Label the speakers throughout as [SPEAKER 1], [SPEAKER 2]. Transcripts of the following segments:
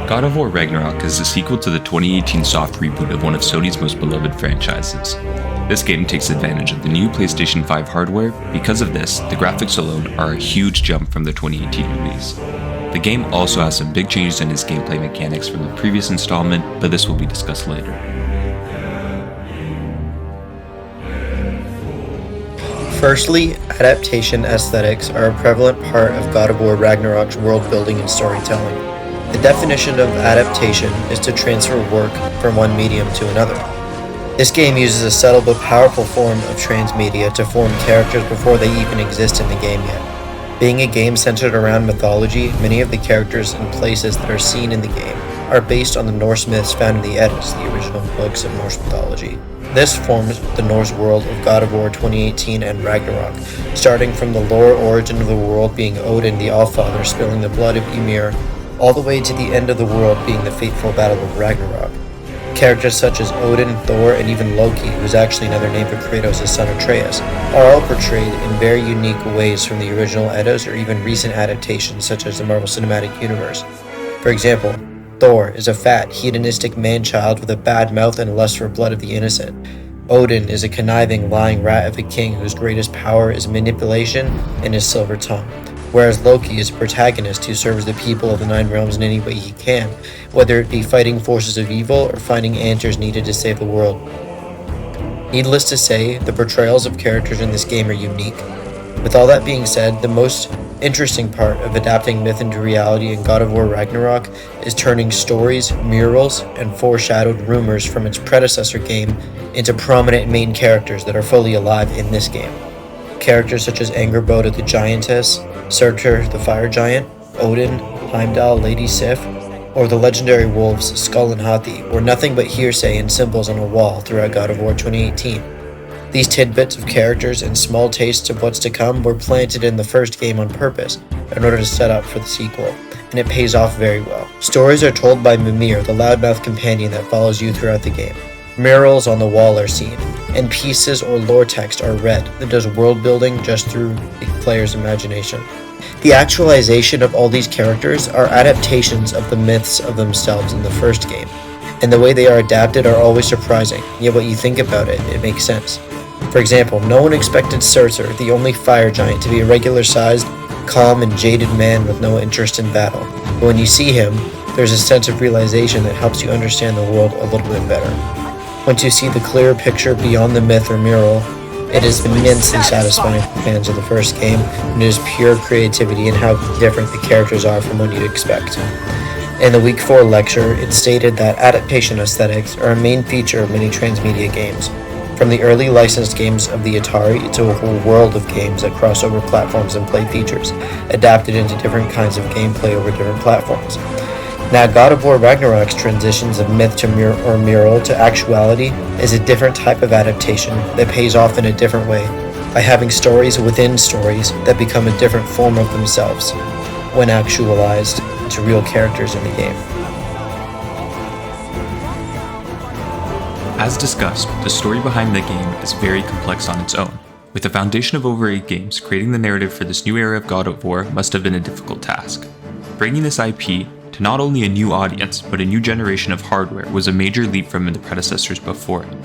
[SPEAKER 1] God of War Ragnarok is the sequel to the 2018 soft reboot of one of Sony's most beloved franchises. This game takes advantage of the new PlayStation 5 hardware. Because of this, the graphics alone are a huge jump from the 2018 release. The game also has some big changes in its gameplay mechanics from the previous installment, but this will be discussed later.
[SPEAKER 2] Firstly, adaptation aesthetics are a prevalent part of God of War Ragnarok's world building and storytelling. The definition of adaptation is to transfer work from one medium to another. This game uses a subtle but powerful form of transmedia to form characters before they even exist in the game yet. Being a game centered around mythology, many of the characters and places that are seen in the game are based on the Norse myths found in the Eddas, the original books of Norse mythology. This forms the Norse world of God of War 2018 and Ragnarok, starting from the lore origin of the world being Odin the Allfather spilling the blood of Ymir, all the way to the end of the world being the fateful Battle of Ragnarok. Characters such as Odin, Thor, and even Loki, who's actually another name for Kratos' son Atreus, are all portrayed in very unique ways from the original Eddas or even recent adaptations such as the Marvel Cinematic Universe. For example, Thor is a fat, hedonistic man-child with a bad mouth and a lust for blood of the innocent. Odin is a conniving, lying rat of a king whose greatest power is manipulation and his silver tongue. Whereas Loki is a protagonist who serves the people of the Nine Realms in any way he can, whether it be fighting forces of evil or finding answers needed to save the world. Needless to say, the portrayals of characters in this game are unique. With all that being said, the most interesting part of adapting myth into reality in God of War Ragnarok is turning stories, murals, and foreshadowed rumors from its predecessor game into prominent main characters that are fully alive in this game. Characters such as Angrboda the Giantess, Surtur the Fire Giant, Odin, Heimdall, Lady Sif, or the legendary wolves Skull and Hati were nothing but hearsay and symbols on a wall throughout God of War 2018. These tidbits of characters and small tastes of what's to come were planted in the first game on purpose in order to set up for the sequel, and it pays off very well. Stories are told by Mimir, the loudmouth companion that follows you throughout the game. Murals on the wall are seen, and pieces or lore text are read that does world building just through the player's imagination. The actualization of all these characters are adaptations of the myths of themselves in the first game, and the way they are adapted are always surprising, yet when you think about it, it makes sense. For example, no one expected Surtur, the only fire giant, to be a regular-sized, calm and jaded man with no interest in battle. But when you see him, there's a sense of realization that helps you understand the world a little bit better. Once you see the clearer picture beyond the myth or mural, it is immensely satisfying for fans of the first game, and it is pure creativity in how different the characters are from what you'd expect. In the Week 4 lecture, it stated that adaptation aesthetics are a main feature of many transmedia games. From the early licensed games of the Atari to a whole world of games that cross over platforms and play features, adapted into different kinds of gameplay over different platforms. Now, God of War Ragnarok's transitions of myth to mural to actuality is a different type of adaptation that pays off in a different way, by having stories within stories that become a different form of themselves, when actualized to real characters in the game.
[SPEAKER 1] As discussed, the story behind the game is very complex on its own. With a foundation of over 8 games, creating the narrative for this new era of God of War must have been a difficult task. Bringing this IP to not only a new audience, but a new generation of hardware was a major leap from the predecessors before it.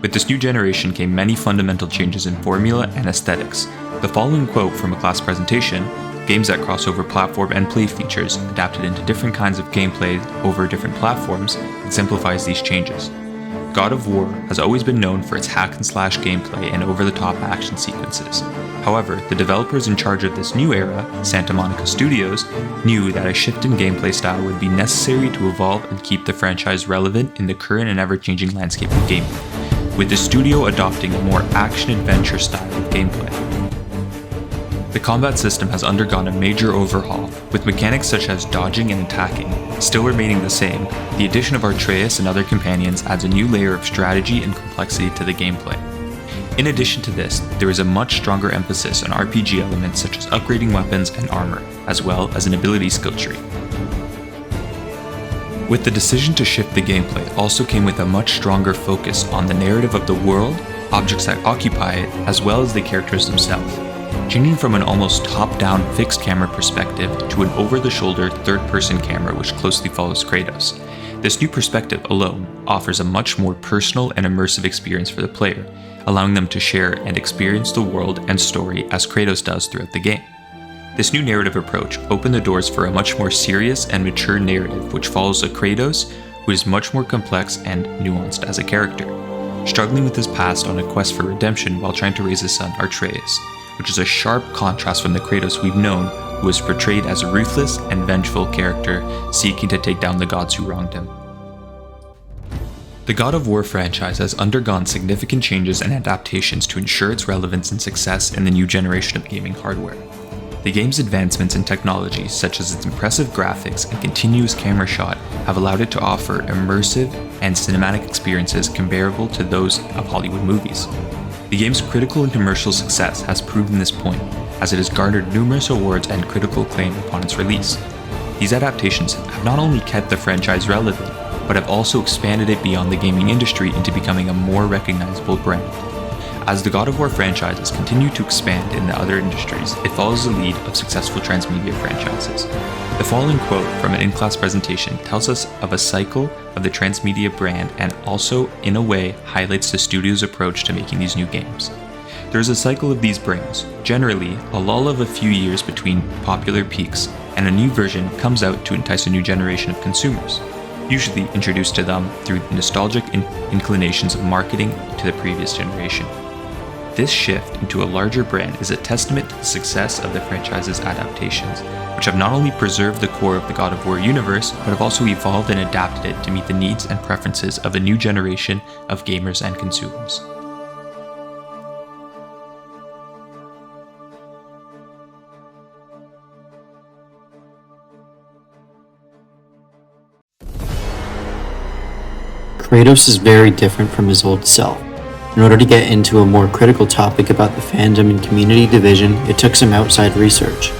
[SPEAKER 1] With this new generation came many fundamental changes in formula and aesthetics. The following quote from a class presentation: games that cross over platform and play features, adapted into different kinds of gameplay over different platforms, exemplifies these changes. God of War has always been known for its hack-and-slash gameplay and over-the-top action sequences. However, the developers in charge of this new era, Santa Monica Studios, knew that a shift in gameplay style would be necessary to evolve and keep the franchise relevant in the current and ever-changing landscape of gaming, with the studio adopting a more action-adventure style of gameplay. The combat system has undergone a major overhaul, with mechanics such as dodging and attacking still remaining the same. The addition of Atreus and other companions adds a new layer of strategy and complexity to the gameplay. In addition to this, there is a much stronger emphasis on RPG elements such as upgrading weapons and armor, as well as an ability skill tree. With the decision to shift the gameplay also came with a much stronger focus on the narrative of the world, objects that occupy it, as well as the characters themselves. changing from an almost top-down fixed camera perspective to an over-the-shoulder third-person camera which closely follows Kratos. This new perspective alone offers a much more personal and immersive experience for the player, allowing them to share and experience the world and story as Kratos does throughout the game. This new narrative approach opened the doors for a much more serious and mature narrative which follows a Kratos who is much more complex and nuanced as a character, struggling with his past on a quest for redemption while trying to raise his son Atreus, which is a sharp contrast from the Kratos we've known, who was portrayed as a ruthless and vengeful character seeking to take down the gods who wronged him. The God of War franchise has undergone significant changes and adaptations to ensure its relevance and success in the new generation of gaming hardware. The game's advancements in technology, such as its impressive graphics and continuous camera shot, have allowed it to offer immersive and cinematic experiences comparable to those of Hollywood movies. The game's critical and commercial success has proven this point, as it has garnered numerous awards and critical acclaim upon its release. These adaptations have not only kept the franchise relevant, but have also expanded it beyond the gaming industry into becoming a more recognizable brand. As the God of War franchises continue to expand in the other industries, it follows the lead of successful Transmedia franchises. The following quote from an in-class presentation tells us of a cycle of the Transmedia brand and also, in a way, highlights the studio's approach to making these new games. There is a cycle of these brings, generally a lull of a few years between popular peaks, and a new version comes out to entice a new generation of consumers, usually introduced to them through nostalgic inclinations of marketing to the previous generation. This shift into a larger brand is a testament to the success of the franchise's adaptations, which have not only preserved the core of the God of War universe, but have also evolved and adapted it to meet the needs and preferences of a new generation of gamers and consumers.
[SPEAKER 2] Kratos is very different from his old self. In order to get into a more critical topic about the fandom and community division, it took some outside research.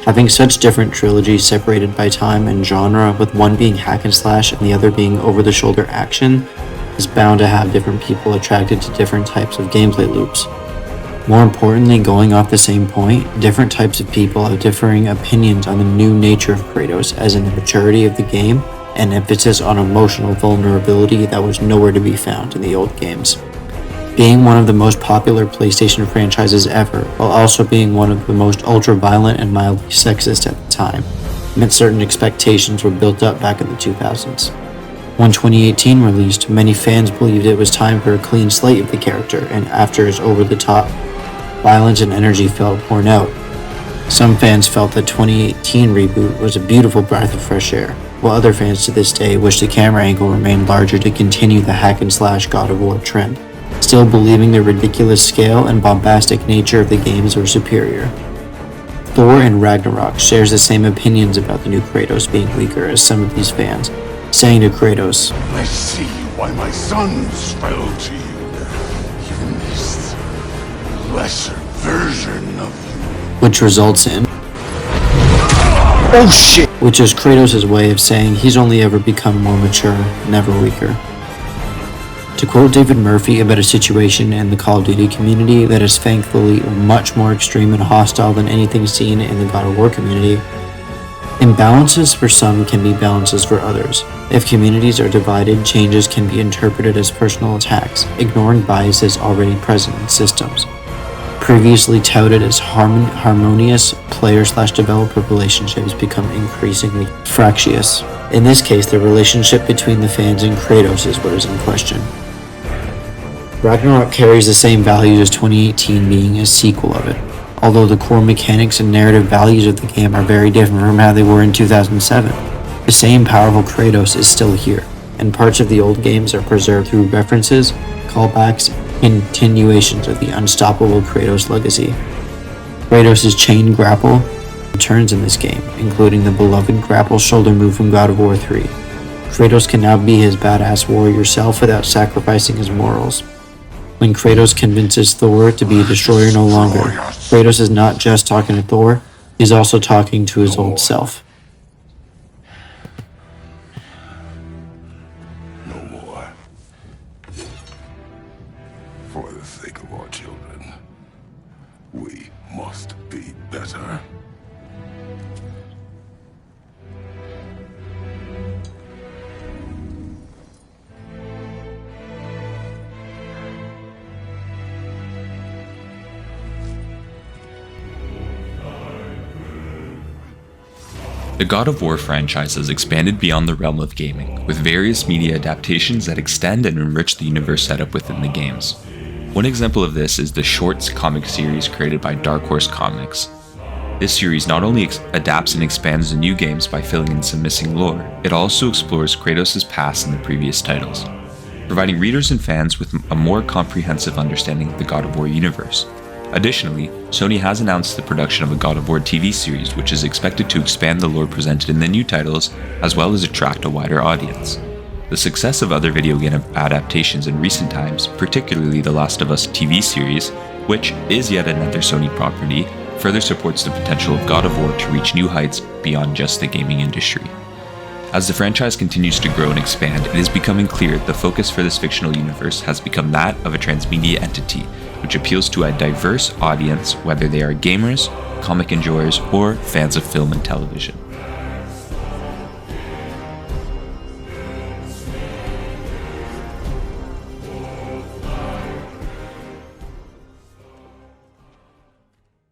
[SPEAKER 2] Having such different trilogies separated by time and genre, with one being hack and slash and the other being over-the-shoulder action, is bound to have different people attracted to different types of gameplay loops. More importantly, going off the same point, different types of people have differing opinions on the new nature of Kratos, as in the maturity of the game and emphasis on emotional vulnerability that was nowhere to be found in the old games. Being one of the most popular PlayStation franchises ever, while also being one of the most ultra-violent and mildly sexist at the time, meant certain expectations were built up back in the 2000s. When 2018 released, many fans believed it was time for a clean slate of the character, and after his over-the-top violence and energy felt worn out. Some fans felt the 2018 reboot was a beautiful breath of fresh air, while other fans to this day wish the camera angle remained larger to continue the hack-and-slash God of War trend, still believing the ridiculous scale and bombastic nature of the games were superior. Thor in Ragnarok shares the same opinions about the new Kratos being weaker as some of these fans, saying to Kratos,
[SPEAKER 3] "I see why my sons fell to you, even this lesser version of you."
[SPEAKER 2] which results in "Oh shit!" which is Kratos' way of saying he's only ever become more mature, never weaker. To quote David Murphy about a situation in the Call of Duty community that is thankfully much more extreme and hostile than anything seen in the God of War community, imbalances for some can be balances for others. If communities are divided, changes can be interpreted as personal attacks, ignoring biases already present in systems. Previously touted as harmonious player/developer relationships become increasingly fractious. In this case, the relationship between the fans and Kratos is what is in question. Ragnarok carries the same values as 2018, being a sequel of it, although the core mechanics and narrative values of the game are very different from how they were in 2007. The same powerful Kratos is still here, and parts of the old games are preserved through references, callbacks, and continuations of the unstoppable Kratos legacy. Kratos' chain grapple returns in this game, including the beloved grapple shoulder move from God of War 3. Kratos can now be his badass warrior self without sacrificing his morals. When Kratos convinces Thor to be a destroyer no longer, Kratos is not just talking to Thor, he's also talking to his old self.
[SPEAKER 3] No more. For the sake of our children, we must be better.
[SPEAKER 1] The God of War franchise has expanded beyond the realm of gaming, with various media adaptations that extend and enrich the universe set up within the games. One example of this is the Shorts comic series created by Dark Horse Comics. This series not only adapts and expands the new games by filling in some missing lore, it also explores Kratos' past in the previous titles, providing readers and fans with a more comprehensive understanding of the God of War universe. Additionally, Sony has announced the production of a God of War TV series, which is expected to expand the lore presented in the new titles, as well as attract a wider audience. The success of other video game adaptations in recent times, particularly The Last of Us TV series, which is yet another Sony property, further supports the potential of God of War to reach new heights beyond just the gaming industry. As the franchise continues to grow and expand, it is becoming clear the focus for this fictional universe has become that of a transmedia entity, which appeals to a diverse audience, whether they are gamers, comic enjoyers, or fans of film and television.